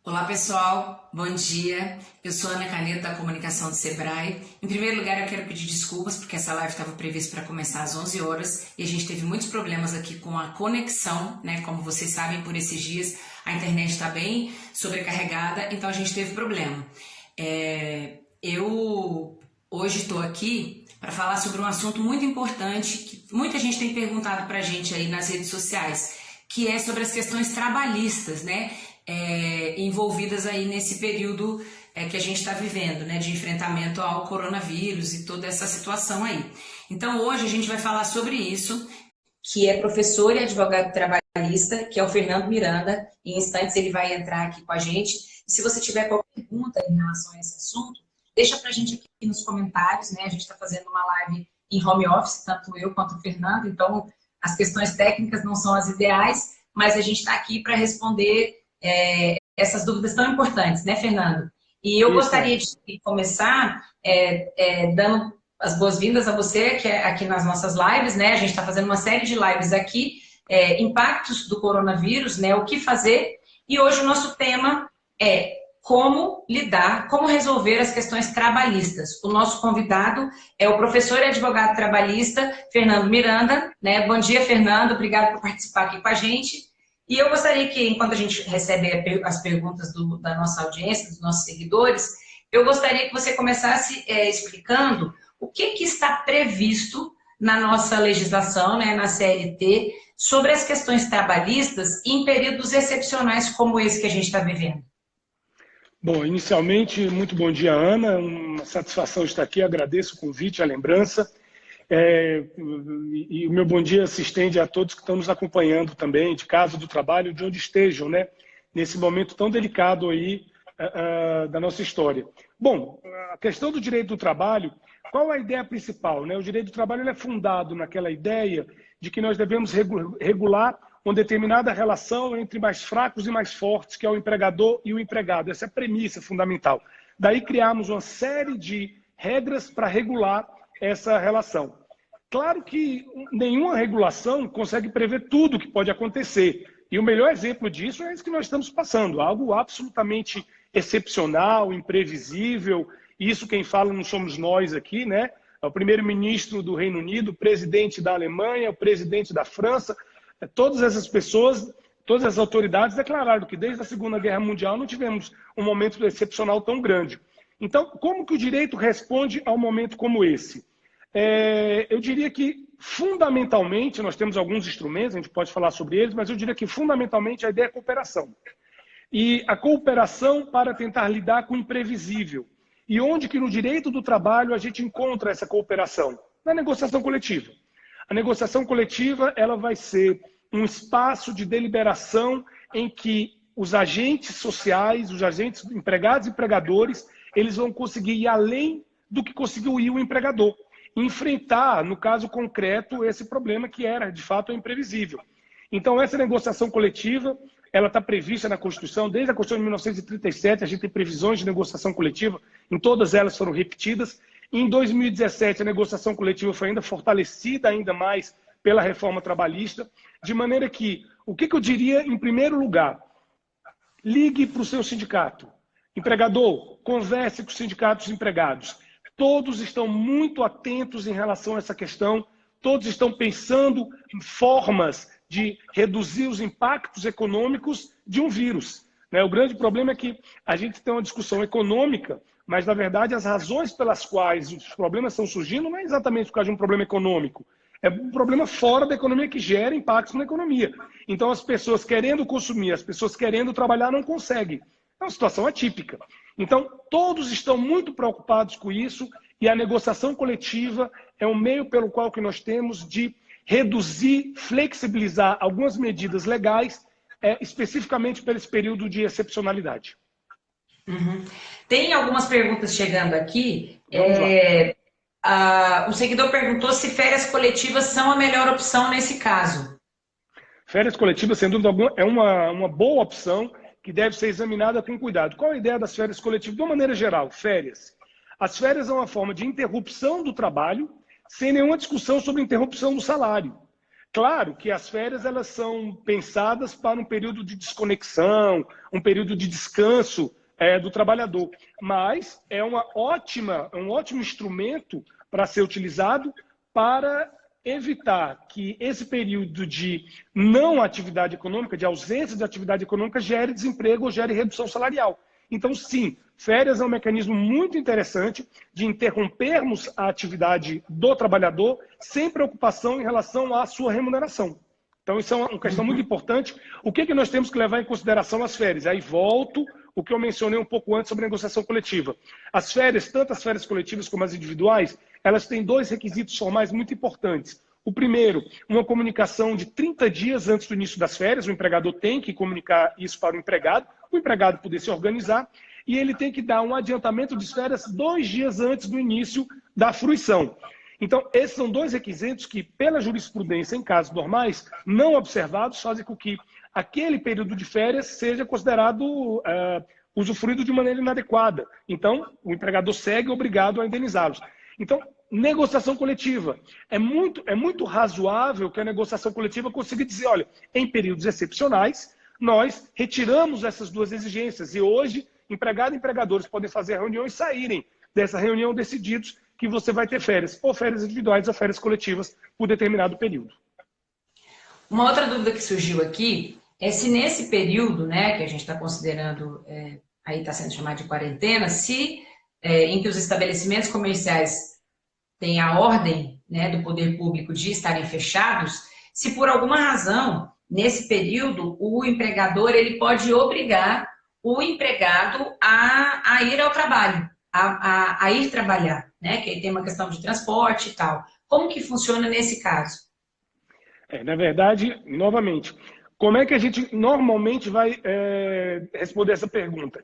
Olá pessoal, bom dia. Eu sou Ana Canedo da Comunicação do Sebrae. Em primeiro lugar, eu quero pedir desculpas porque essa live estava prevista para começar às 11 horas e a gente teve muitos problemas aqui com a conexão, né? Como vocês sabem, por esses dias a internet está bem sobrecarregada, então a gente teve problema. Eu hoje estou aqui para falar sobre um assunto muito importante que muita gente tem perguntado para a gente aí nas redes sociais, que é sobre as questões trabalhistas, né? Envolvidas aí nesse período que a gente está vivendo, né, de enfrentamento ao coronavírus e toda essa situação aí. Então hoje a gente vai falar sobre isso, que é professor e advogado trabalhista, que é o Fernando Miranda. Em instantes ele vai entrar aqui com a gente. E se você tiver qualquer pergunta em relação a esse assunto, deixa pra gente aqui nos comentários, né? A gente está fazendo uma live em home office, tanto eu quanto o Fernando, então as questões técnicas não são as ideais, mas a gente está aqui para responder essas dúvidas tão importantes, né, Fernando? E eu gostaria de começar dando as boas-vindas a você que é aqui nas nossas lives, né? A gente está fazendo uma série de lives aqui, impactos do coronavírus, né? O que fazer? E hoje o nosso tema é como lidar, como resolver as questões trabalhistas. O nosso convidado é o professor e advogado trabalhista, Fernando Miranda, né? Bom dia, Fernando. Obrigado por participar aqui com a gente. E eu gostaria que, enquanto a gente recebe as perguntas da nossa audiência, dos nossos seguidores, eu gostaria que você começasse explicando o que está previsto na nossa legislação, né, na CLT, sobre as questões trabalhistas em períodos excepcionais como esse que a gente está vivendo. Bom, inicialmente, muito bom dia, Ana. Uma satisfação estar aqui, agradeço o convite, a lembrança. E o meu bom dia se estende a todos que estão nos acompanhando também, de casa, do trabalho, de onde estejam, né? Nesse momento tão delicado aí da nossa história. Bom, a questão do direito do trabalho, qual a ideia principal, né? O direito do trabalho ele é fundado naquela ideia de que nós devemos regular uma determinada relação entre mais fracos e mais fortes, que é o empregador e o empregado. Essa é a premissa fundamental. Daí criamos uma série de regras para regular essa relação. Claro que nenhuma regulação consegue prever tudo o que pode acontecer. E o melhor exemplo disso é isso que nós estamos passando. Algo absolutamente excepcional, imprevisível. Isso quem fala não somos nós aqui, né? É o primeiro-ministro do Reino Unido, o presidente da Alemanha, o presidente da França. Todas essas pessoas, todas as autoridades declararam que desde a Segunda Guerra Mundial não tivemos um momento excepcional tão grande. Então, como que o direito responde a um momento como esse? Eu diria que, fundamentalmente, nós temos alguns instrumentos, a gente pode falar sobre eles, mas eu diria que, fundamentalmente, a ideia é a cooperação. E a cooperação para tentar lidar com o imprevisível. E onde que no direito do trabalho a gente encontra essa cooperação? Na negociação coletiva. A negociação coletiva ela vai ser um espaço de deliberação em que os agentes sociais, os agentes empregados e empregadores, eles vão conseguir ir além do que conseguiu ir o empregador. Enfrentar, no caso concreto, esse problema que era, de fato, imprevisível. Então, essa negociação coletiva, ela está prevista na Constituição, desde a Constituição de 1937, a gente tem previsões de negociação coletiva, em todas elas foram repetidas. Em 2017, a negociação coletiva foi ainda fortalecida ainda mais pela reforma trabalhista, de maneira que, o que eu diria em primeiro lugar? Ligue para o seu sindicato. Empregador, converse com os sindicatos empregados. Todos estão muito atentos em relação a essa questão, todos estão pensando em formas de reduzir os impactos econômicos de um vírus. O grande problema é que a gente tem uma discussão econômica, mas, na verdade, as razões pelas quais os problemas estão surgindo não é exatamente por causa de um problema econômico. É um problema fora da economia que gera impactos na economia. Então, as pessoas querendo consumir, as pessoas querendo trabalhar não conseguem. É uma situação atípica. Então, todos estão muito preocupados com isso e a negociação coletiva é um meio pelo qual que nós temos de reduzir, flexibilizar algumas medidas legais, especificamente para esse período de excepcionalidade. Uhum. Tem algumas perguntas chegando aqui. O seguidor perguntou se férias coletivas são a melhor opção nesse caso. Férias coletivas, sem dúvida alguma, é uma boa opção que deve ser examinada com cuidado. Qual a ideia das férias coletivas? De uma maneira geral, férias. As férias são uma forma de interrupção do trabalho sem nenhuma discussão sobre interrupção do salário. Claro que as férias elas são pensadas para um período de desconexão, um período de descanso do trabalhador, mas é um ótimo instrumento para ser utilizado para evitar que esse período de não atividade econômica, de ausência de atividade econômica, gere desemprego ou gere redução salarial. Então, sim, férias é um mecanismo muito interessante de interrompermos a atividade do trabalhador sem preocupação em relação à sua remuneração. Então, isso é uma questão muito importante. O que nós temos que levar em consideração as férias? Aí volto o que eu mencionei um pouco antes sobre a negociação coletiva. As férias, tanto as férias coletivas como as individuais, elas têm 2 requisitos formais muito importantes. O primeiro, uma comunicação de 30 dias antes do início das férias. O empregador tem que comunicar isso para o empregado poder se organizar, e ele tem que dar um adiantamento de férias 2 dias antes do início da fruição. Então, esses são 2 requisitos que, pela jurisprudência, em casos normais, não observados, fazem com que aquele período de férias seja considerado usufruído de maneira inadequada. Então, o empregador segue obrigado a indenizá-los. Então, negociação coletiva. É muito razoável que a negociação coletiva consiga dizer, olha, em períodos excepcionais, nós retiramos essas 2 exigências e hoje, empregado e empregadores podem fazer a reunião e saírem dessa reunião decididos que você vai ter férias, ou férias individuais ou férias coletivas por determinado período. Uma outra dúvida que surgiu aqui é se nesse período, né, que a gente está considerando, aí está sendo chamado de quarentena, em que os estabelecimentos comerciais têm a ordem, né, do poder público de estarem fechados, se por alguma razão, nesse período, o empregador ele pode obrigar o empregado a ir ao trabalho, a ir trabalhar, né, que aí tem uma questão de transporte e tal. Como que funciona nesse caso? Na verdade, novamente, como é que a gente normalmente vai responder essa pergunta?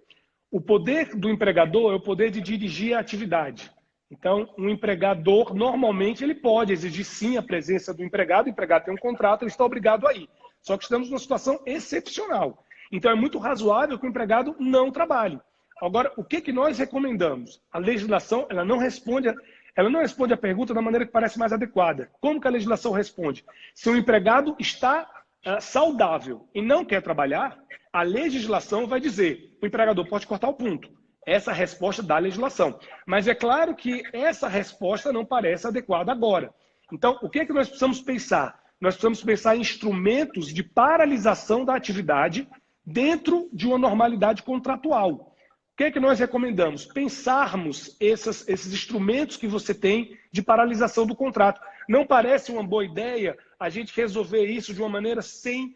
O poder do empregador é o poder de dirigir a atividade. Então, um empregador, normalmente, ele pode exigir sim a presença do empregado. O empregado tem um contrato, ele está obrigado a ir. Só que estamos numa situação excepcional. Então, é muito razoável que o empregado não trabalhe. Agora, o que nós recomendamos? A legislação ela não responde a pergunta da maneira que parece mais adequada. Como que a legislação responde? Se o empregado está saudável e não quer trabalhar, a legislação vai dizer, o empregador pode cortar o ponto. Essa é a resposta da legislação. Mas é claro que essa resposta não parece adequada agora. Então, o que nós precisamos pensar? Nós precisamos pensar em instrumentos de paralisação da atividade dentro de uma normalidade contratual. O que nós recomendamos? Pensarmos esses instrumentos que você tem de paralisação do contrato. Não parece uma boa ideia a gente resolver isso de uma maneira sem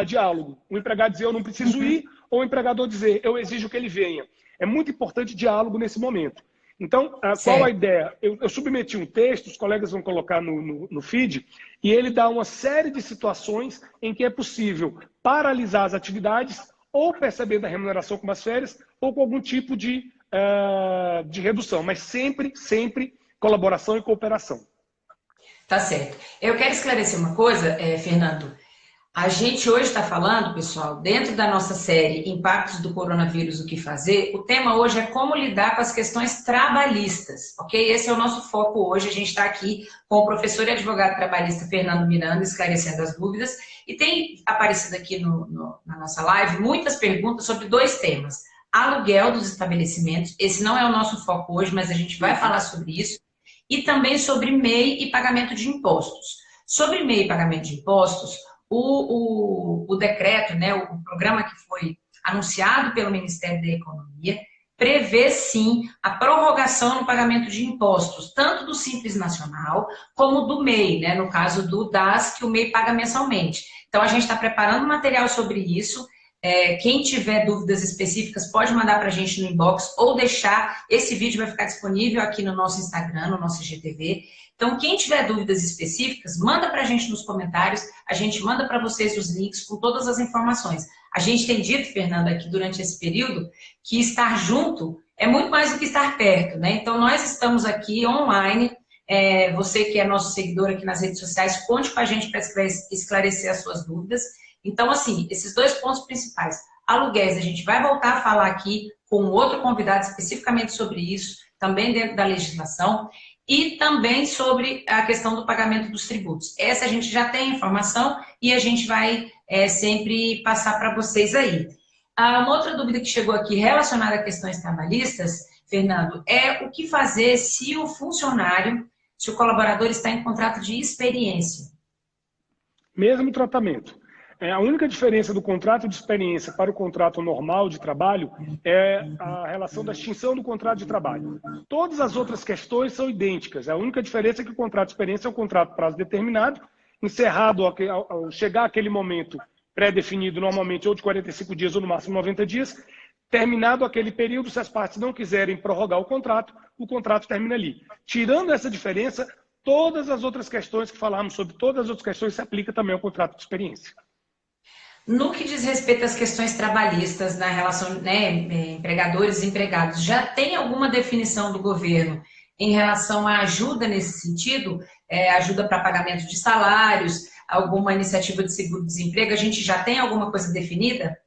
diálogo. O empregado dizer, eu não preciso ir, ou o empregador dizer, eu exijo que ele venha. É muito importante diálogo nesse momento. Então, qual a ideia? Eu submeti um texto, os colegas vão colocar no feed, e ele dá uma série de situações em que é possível paralisar as atividades, ou percebendo a remuneração como as férias, ou com algum tipo de redução. Mas sempre colaboração e cooperação. Tá certo. Eu quero esclarecer uma coisa, Fernando. A gente hoje está falando, pessoal, dentro da nossa série Impactos do Coronavírus, o que fazer, o tema hoje é como lidar com as questões trabalhistas, ok? Esse é o nosso foco hoje. A gente está aqui com o professor e advogado trabalhista Fernando Miranda, esclarecendo as dúvidas. E tem aparecido aqui na nossa live muitas perguntas sobre 2 temas. Aluguel dos estabelecimentos, esse não é o nosso foco hoje, mas a gente vai falar sobre isso. E também sobre MEI e pagamento de impostos. Sobre MEI e pagamento de impostos, o decreto, né, o programa que foi anunciado pelo Ministério da Economia, prevê sim a prorrogação no pagamento de impostos, tanto do Simples Nacional como do MEI, né, no caso do DAS, que o MEI paga mensalmente. Então, a gente está preparando material sobre isso. Quem tiver dúvidas específicas pode mandar para a gente no inbox ou deixar. Esse vídeo vai ficar disponível aqui no nosso Instagram, no nosso IGTV. Então, quem tiver dúvidas específicas, manda para a gente nos comentários. A gente manda para vocês os links com todas as informações. A gente tem dito, Fernanda, aqui durante esse período, que estar junto é muito mais do que estar perto, né? Então, nós estamos aqui online. Você que é nosso seguidor aqui nas redes sociais, conte com a gente para esclarecer as suas dúvidas. Então, assim, esses 2 pontos principais. Aluguéis, a gente vai voltar a falar aqui com outro convidado especificamente sobre isso, também dentro da legislação. e também sobre a questão do pagamento dos tributos. Essa a gente já tem informação e a gente vai sempre passar para vocês aí. Uma outra dúvida que chegou aqui relacionada a questões trabalhistas, Fernando, é o que fazer se o funcionário, se o colaborador está em contrato de experiência? Mesmo tratamento. A única diferença do contrato de experiência para o contrato normal de trabalho é a relação da extinção do contrato de trabalho. Todas as outras questões são idênticas. A única diferença é que o contrato de experiência é um contrato de prazo determinado, encerrado ao chegar aquele momento pré-definido, normalmente ou de 45 dias ou no máximo 90 dias, terminado aquele período, se as partes não quiserem prorrogar o contrato termina ali. Tirando essa diferença, todas as outras questões que falamos sobre todas as outras questões se aplica também ao contrato de experiência. No que diz respeito às questões trabalhistas, na relação, né, empregadores e empregados, já tem alguma definição do governo em relação à ajuda nesse sentido? Ajuda para pagamento de salários, alguma iniciativa de seguro-desemprego? A gente já tem alguma coisa definida?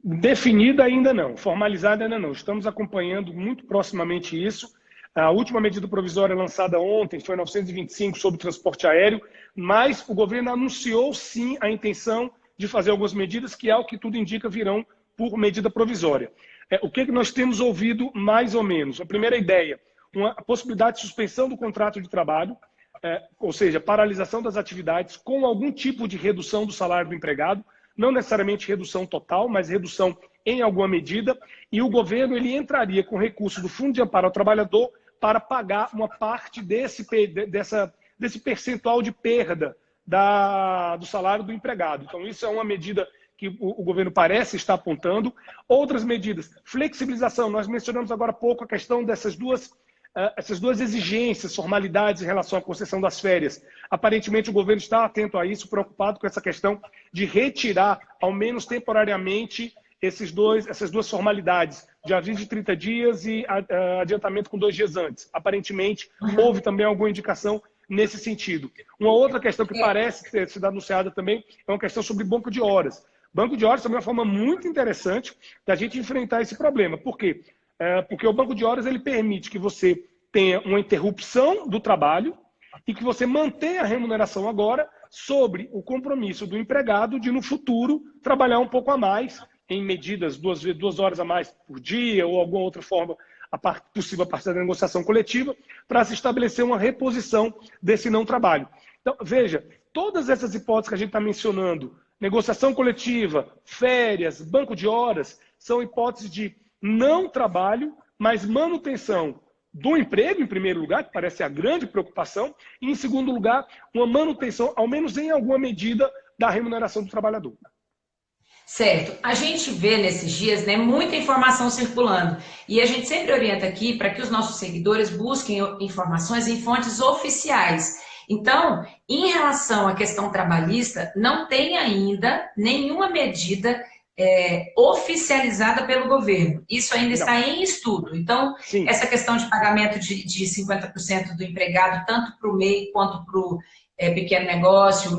Definida ainda não, formalizada ainda não. Estamos acompanhando muito proximamente isso. A última medida provisória lançada ontem foi 925 sobre transporte aéreo, mas o governo anunciou sim a intenção de fazer algumas medidas que, ao que tudo indica, virão por medida provisória. O que nós temos ouvido mais ou menos? A primeira ideia, a possibilidade de suspensão do contrato de trabalho, ou seja, paralisação das atividades com algum tipo de redução do salário do empregado, não necessariamente redução total, mas redução em alguma medida, e o governo ele entraria com recurso do Fundo de Amparo ao Trabalhador para pagar uma parte desse percentual de perda do salário do empregado. Então, isso é uma medida que o governo parece estar apontando. Outras medidas, flexibilização. Nós mencionamos agora há pouco a questão essas duas exigências, formalidades em relação à concessão das férias. Aparentemente, o governo está atento a isso, preocupado com essa questão de retirar, ao menos temporariamente, essas duas formalidades, de aviso de 30 dias e adiantamento com 2 dias antes. Aparentemente, houve também alguma indicação nesse sentido. Uma outra questão que parece ter sido anunciada também é uma questão sobre banco de horas. Banco de horas também é uma forma muito interessante da gente enfrentar esse problema. Por quê? Porque o banco de horas ele permite que você tenha uma interrupção do trabalho e que você mantenha a remuneração agora sobre o compromisso do empregado de, no futuro, trabalhar um pouco a mais, em medidas 2 horas a mais por dia ou alguma outra forma possível a partir da negociação coletiva, para se estabelecer uma reposição desse não trabalho. Então, veja, todas essas hipóteses que a gente está mencionando, negociação coletiva, férias, banco de horas, são hipóteses de não trabalho, mas manutenção do emprego, em primeiro lugar, que parece a grande preocupação, e, em segundo lugar, uma manutenção, ao menos em alguma medida, da remuneração do trabalhador. Certo. A gente vê nesses dias, né, muita informação circulando. E a gente sempre orienta aqui para que os nossos seguidores busquem informações em fontes oficiais. Então, em relação à questão trabalhista, não tem ainda nenhuma medida oficializada pelo governo. Isso ainda está em estudo. Então, sim, essa questão de pagamento de 50% do empregado, tanto para o MEI quanto para o pequeno negócio,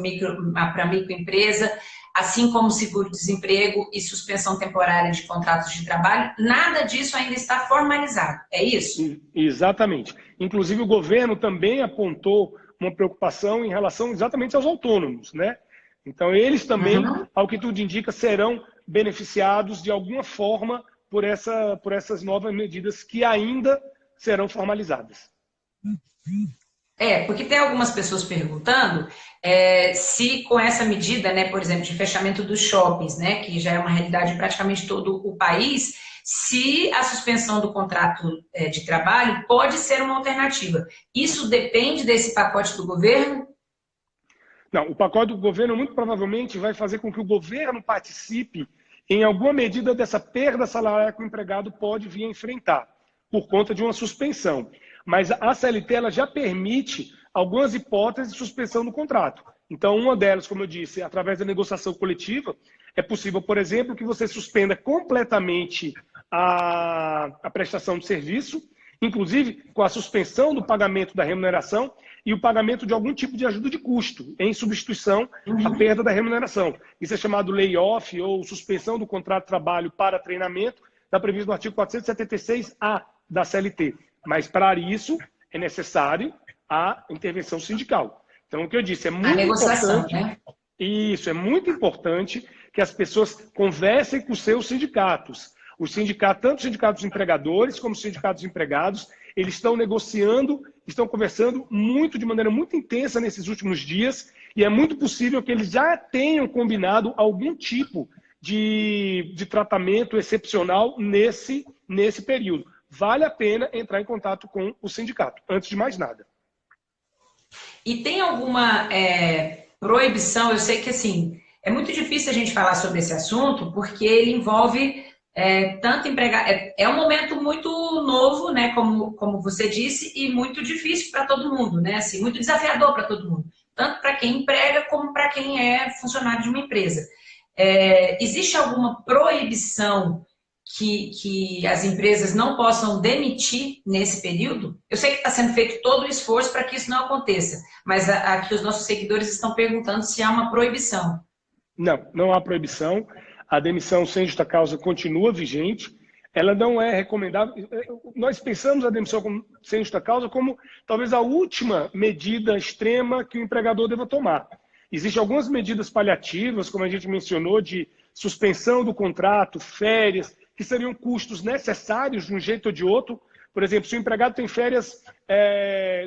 para a microempresa, assim como seguro-desemprego e suspensão temporária de contratos de trabalho, nada disso ainda está formalizado. É isso? Exatamente. Inclusive, o governo também apontou uma preocupação em relação exatamente aos autônomos, né? Então, eles também, ao que tudo indica, serão beneficiados de alguma forma por essas novas medidas que ainda serão formalizadas. Porque tem algumas pessoas perguntando se com essa medida, né, por exemplo, de fechamento dos shoppings, né, que já é uma realidade em praticamente todo o país, se a suspensão do contrato de trabalho pode ser uma alternativa. Isso depende desse pacote do governo? Não, o pacote do governo muito provavelmente vai fazer com que o governo participe em alguma medida dessa perda salarial que o empregado pode vir a enfrentar, por conta de uma suspensão. Mas a CLT ela já permite algumas hipóteses de suspensão do contrato. Então, uma delas, como eu disse, através da negociação coletiva, é possível, por exemplo, que você suspenda completamente a prestação de serviço, inclusive com a suspensão do pagamento da remuneração e o pagamento de algum tipo de ajuda de custo, em substituição à perda da remuneração. Isso é chamado layoff ou suspensão do contrato de trabalho para treinamento, está previsto no artigo 476-A da CLT. Mas, para isso, é necessário a intervenção sindical. Então, o que eu disse, é A muito negociação, importante, né? isso, é muito importante que as pessoas conversem com os seus sindicatos. Os sindicatos, tanto os sindicatos empregadores como os sindicatos empregados, eles estão negociando, estão conversando de maneira muito intensa nesses últimos dias, e é muito possível que eles já tenham combinado algum tipo de tratamento excepcional nesse período. Vale a pena entrar em contato com o sindicato, antes de mais nada. E tem alguma proibição? Eu sei que assim, é muito difícil a gente falar sobre esse assunto, porque ele envolve tanto empregado. É um momento muito novo, né? Como você disse, e muito difícil para todo mundo, né? Assim, muito desafiador para todo mundo. Tanto para quem emprega como para quem é funcionário de uma empresa. Existe alguma proibição que as empresas não possam demitir nesse período? Eu sei que está sendo feito todo o esforço para que isso não aconteça, mas aqui os nossos seguidores estão perguntando se há uma proibição. Não, não há proibição. A demissão sem justa causa continua vigente. Ela não é recomendável. Nós pensamos a demissão sem justa causa como talvez a última medida extrema que o empregador deva tomar. Existem algumas medidas paliativas, como a gente mencionou, de suspensão do contrato, férias, que seriam custos necessários de um jeito ou de outro. Por exemplo, se o empregado tem férias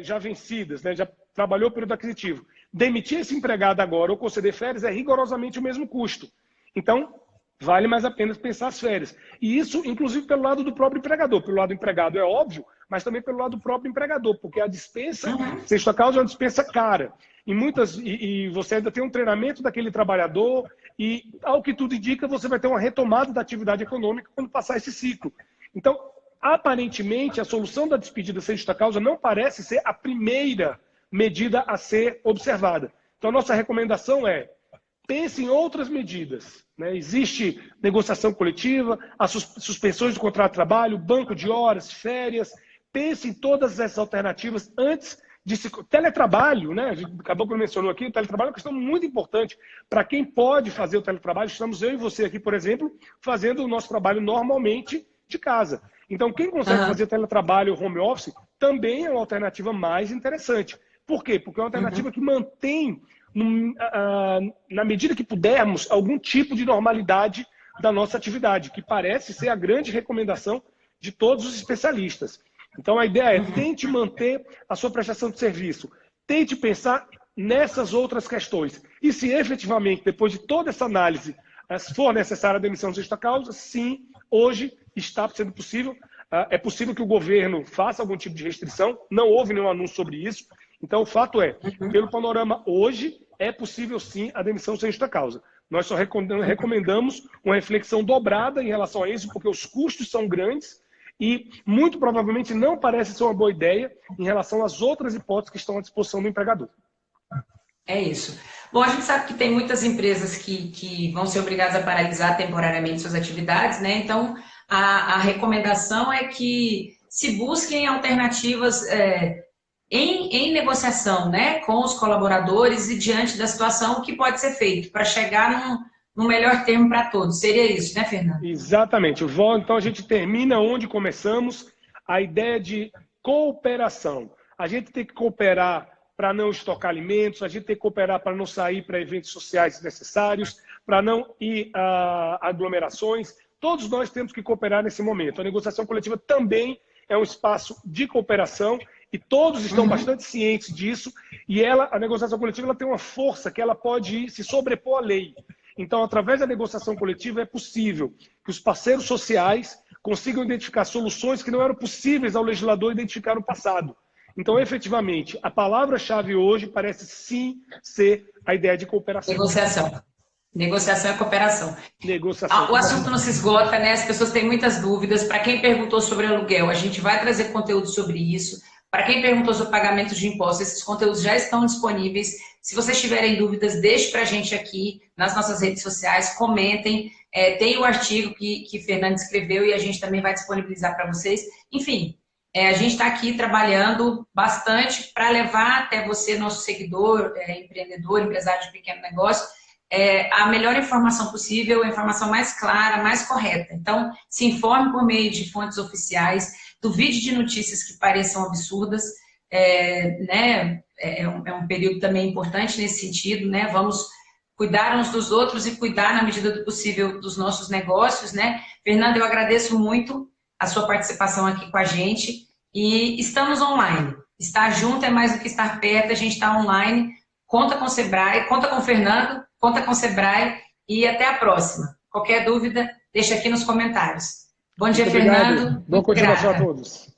já vencidas, né, já trabalhou o período aquisitivo, demitir esse empregado agora ou conceder férias é rigorosamente o mesmo custo. Então, vale mais a pena pensar as férias. E isso, inclusive, pelo lado do próprio empregador. Pelo lado do empregado é óbvio, mas também pelo lado do próprio empregador, porque a dispensa, sem justa causa, é uma dispensa cara. E você ainda tem um treinamento daquele trabalhador e, ao que tudo indica, você vai ter uma retomada da atividade econômica quando passar esse ciclo. Então, aparentemente, a solução da despedida sem justa causa não parece ser a primeira medida a ser observada. Então, a nossa recomendação é: pense em outras medidas. Né? Existe negociação coletiva, as suspensões do contrato de trabalho, banco de horas, férias. Pense em todas essas alternativas antes de se... Teletrabalho, né? A gente acabou que mencionou aqui, o teletrabalho é uma questão muito importante. Para quem pode fazer o teletrabalho, estamos eu e você aqui, por exemplo, fazendo o nosso trabalho normalmente de casa. Então, quem consegue fazer teletrabalho home office também é uma alternativa mais interessante. Por quê? Porque é uma alternativa que mantém, na medida que pudermos, algum tipo de normalidade da nossa atividade, que parece ser a grande recomendação de todos os especialistas. Então, a ideia é: tente manter a sua prestação de serviço, tente pensar nessas outras questões. E se efetivamente, depois de toda essa análise, for necessária a demissão de justa causa, sim, hoje está sendo possível. É possível que o governo faça algum tipo de restrição, não houve nenhum anúncio sobre isso. Então, o fato é, pelo panorama hoje, é possível sim a demissão sem justa causa. Nós só recomendamos uma reflexão dobrada em relação a isso, porque os custos são grandes e, muito provavelmente, não parece ser uma boa ideia em relação às outras hipóteses que estão à disposição do empregador. É isso. Bom, a gente sabe que tem muitas empresas que vão ser obrigadas a paralisar temporariamente suas atividades, né? Então, a recomendação é que se busquem alternativas em negociação, né, com os colaboradores e diante da situação, o que pode ser feito para chegar num melhor termo para todos. Seria isso, né, Fernando? Exatamente. Então, a gente termina onde começamos, a ideia de cooperação. A gente tem que cooperar para não estocar alimentos, a gente tem que cooperar para não sair para eventos sociais desnecessários, para não ir a aglomerações. Todos nós temos que cooperar nesse momento. A negociação coletiva também é um espaço de cooperação e todos estão bastante cientes disso. E a negociação coletiva, ela tem uma força que ela pode se sobrepor à lei. Então, através da negociação coletiva, é possível que os parceiros sociais consigam identificar soluções que não eram possíveis ao legislador identificar no passado. Então, efetivamente, a palavra-chave hoje parece sim ser a ideia de cooperação. Negociação. Negociação e cooperação. Negociação. O assunto não se esgota, né? As pessoas têm muitas dúvidas. Para quem perguntou sobre aluguel, a gente vai trazer conteúdo sobre isso. Para quem perguntou sobre pagamento de impostos, esses conteúdos já estão disponíveis. Se vocês tiverem dúvidas, deixe para a gente aqui nas nossas redes sociais, comentem. Tem o artigo que Fernando escreveu e a gente também vai disponibilizar para vocês. Enfim, a gente está aqui trabalhando bastante para levar até você, nosso seguidor, empreendedor, empresário de pequeno negócio, a melhor informação possível, a informação mais clara, mais correta. Então, se informe por meio de fontes oficiais, duvide de notícias que pareçam absurdas, né, é um período também importante nesse sentido, né? Vamos cuidar uns dos outros e cuidar, na medida do possível, dos nossos negócios, né? Fernanda, eu agradeço muito a sua participação aqui com a gente e estamos online. Estar junto é mais do que estar perto, a gente está online. Conta com o Sebrae, conta com o Fernando, conta com o Sebrae e até a próxima. Qualquer dúvida, deixa aqui nos comentários. Bom dia, Muito obrigado. Fernando. Boa continuação a grata. todos.